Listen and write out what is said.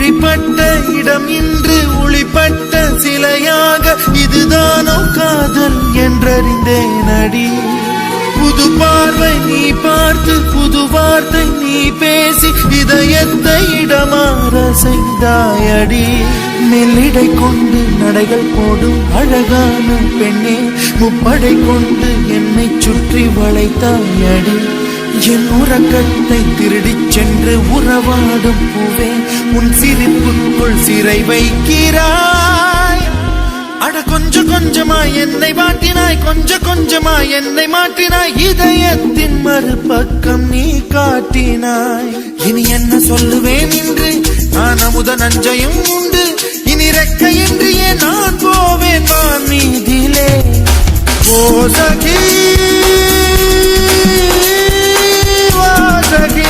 வழிபட்ட இடம் இன்று ஒளிப்பட்ட சிலையாக இதுதானோ காதல் என்றறிந்தேன் அடி. புது பார்வை நீ பார்த்து புது வார்த்தை நீ பேசி இதயத்தை இடமாற செய்தாயடி. மெல்லிடை கொண்டு நடைகள் போடும் அழகான பெண்ணே முப்படை கொண்டு என்னை சுற்றி வளைத்தாயடி. என் உறக்கத்தை திருடிச் சென்று உறவாடும் பூவே உன் சிரிப்புக்குள் சிறை வைக்கிறாய். அட கொஞ்சம் கொஞ்சமாய் என்னை மாட்டினாய், கொஞ்சம் கொஞ்சமாய் என்னை மாட்டினாய், இதயத்தின் மறுபக்கம் நீ காட்டினாய். இனி என்ன சொல்லுவேன் என்று நான் அமுத நஞ்சையும் உண்டு, இனி ரெக்கையின்றியே நான் போவேன் வான் மீதிலே. ஓ சகி, ஓ சகி.